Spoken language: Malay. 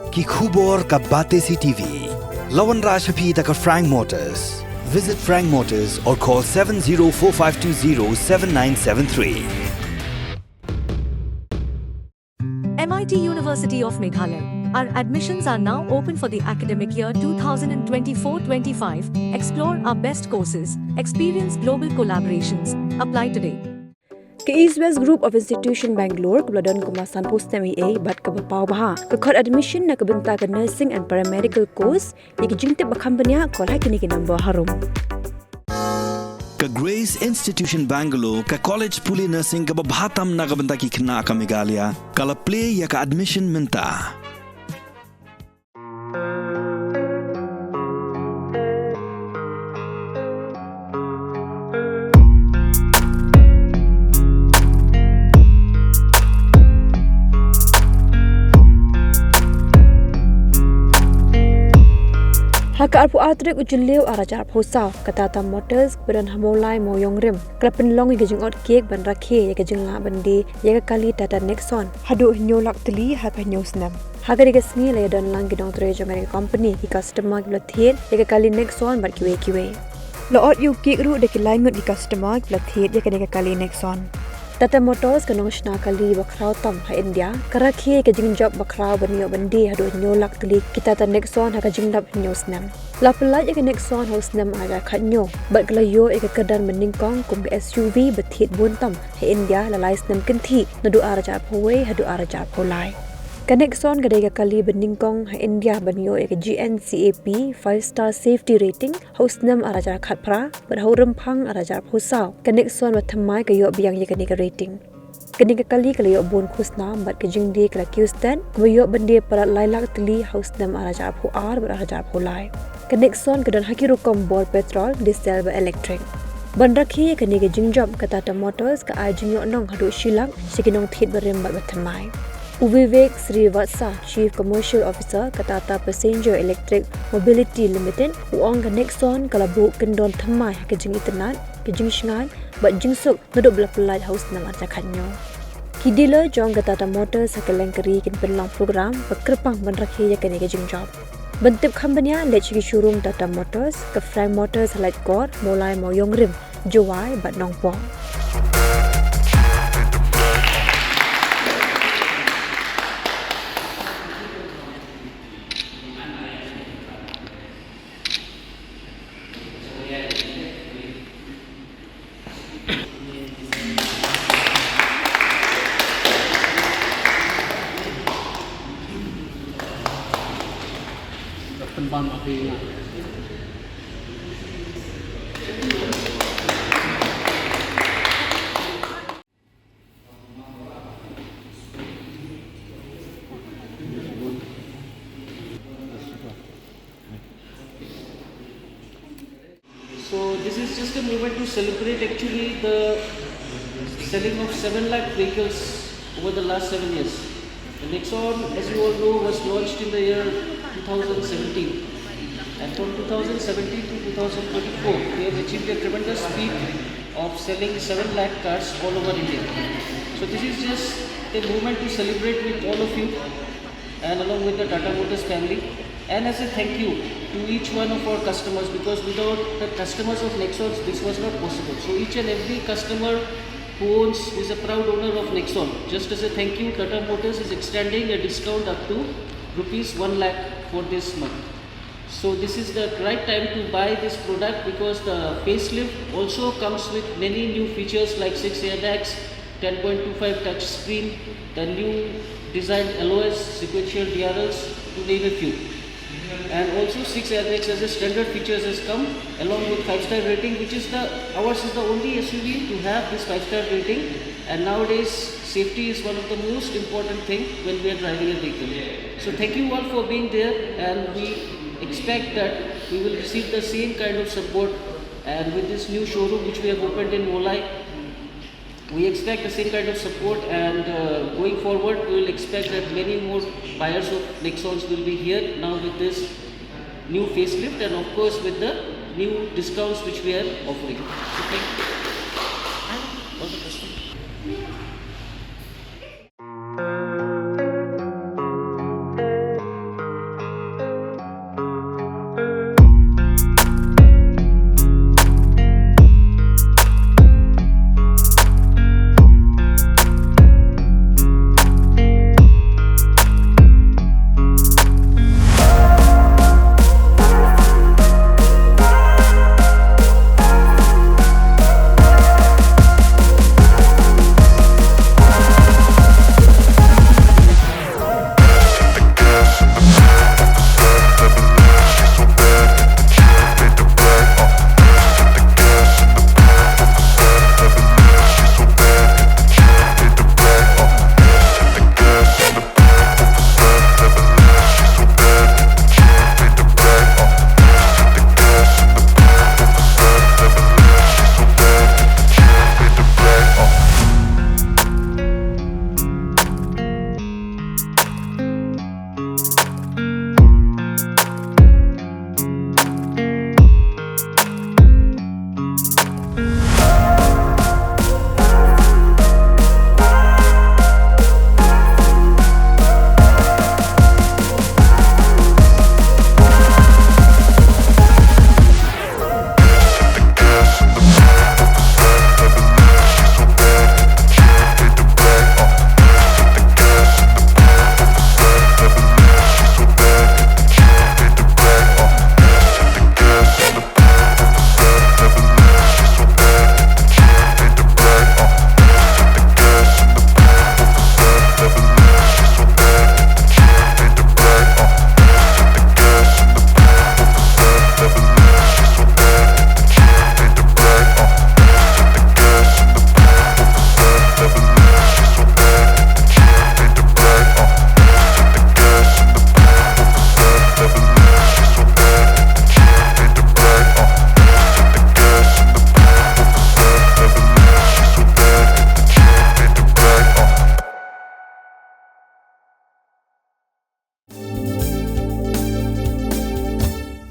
ki khubor ka bate si TV. Lawan Rashapi taka Frank Motors. Visit Frank Motors or call 7045207973. MIT University of Meghalaya. Our admissions are now open for the academic year 2024-25. Explore our best courses, experience global collaborations. Apply today. Ke East West Group of Institution Bangalore kebeladon kemasan post MA bat ke bapau baha ke kod admission na kebenta ke nursing and paramedical course yang jingtip bakambanya kol hakini ke number harum. Ka Grace Institution Bangalore ka college puli nursing ka babhatam na kabenta ki khna ka Meghalaya kala play ya ka admission minta. Haka arpu atrik ujuleu arajar phosau ka Tata Motors beran hamolai mo yongrim klapen long gejing ot cake ban Rakhe gejing la bandi ya kali Tata Nexon Haduh nyolak Tylli haka Snem haka de gesni le dan lang gidong tre jong company ki customer ki lathet ya kali Nexon bat kiwe lo ot yu cake ru de ki laingut ki customer ki lathet ya kali Nexon Tata Motors kanong shna kali bakrau tam ha India Rakhe ke Jingjop bakrau banyo bandi Haduh nyolak Tylli kita ta Nexon ha Jingjop Snem la pelaj ke Nexon ha Snem ada khanyo bat kelayo ke kedan meningkong kum ke SUV betit buntam ha India la lai Snem kenti nadu araja phoi Haduh araja pholai ke Nexon ke kali beningkong ha India banyo ke GNCAP 5-star safety rating ha Snem araja khatpra bat ha rempang araja phosau ke Nexon wathamai ke yo biang ye ke rating kini kali kelayo bon khusna bat ke jingdi kala Houston kuyo bandi para lailak Tylli ha Snem araja pho ar bat araja pholai ke Nexon ke dan hakiru kombor petrol diesel ba electric ban Rakhe ke ni ke Jingjop ke Tata Motors ke ajinyo nong Haduh shilak sikinong thit barem bat bathamai Uvivek Srivatsa, Chief Commercial Officer ke Tata Passenger Electric Mobility Limited, uang ke Nexon kalabu kendon thamai ke jing internet, ke jing shngai, bat jing suk nuduk bela pelaj haus nama jakatnyo. Ki dealer jong ke Tata Motors ke lengkeri kin penlang program bekerpang ban Rakhe ya ke Jingjop. Bentuk company lech ki showroom Tata Motors ke Frank Motors light kor mulai mau yongrim jowai bat nongpong. So this is just a moment to celebrate actually the selling of 7 lakh vehicles over the last 7 years. The Nexon, as you all know, was launched in the year 2017, and from 2017 to 2024 we have achieved a tremendous speed of selling 7 lakh cars all over India. So this is just a moment to celebrate with all of you and along with the Tata Motors family, and as a thank you to each one of our customers, because without the customers of Nexon this was not possible. So each and every customer who is a proud owner of Nexon, just as a thank you, Tata Motors is extending a discount up to rupees 1 lakh for this month. So this is the right time to buy this product, because the facelift also comes with many new features like 6 airbags, 10.25 touch screen, the new designed alloys, sequential DRLs, to name a few. And also 6 airbags as a standard features has come along with 5-star rating, which is ours is the only SUV to have this 5-star rating. And nowadays safety is one of the most important thing when we are driving a vehicle. So thank you all for being there, and we expect that we will receive the same kind of support. And with this new showroom which we have opened in Molai, we expect the same kind of support, and going forward we will expect that many more buyers of Nexons will be here now with this new facelift, and of course with the new discounts which we are offering. So thank you.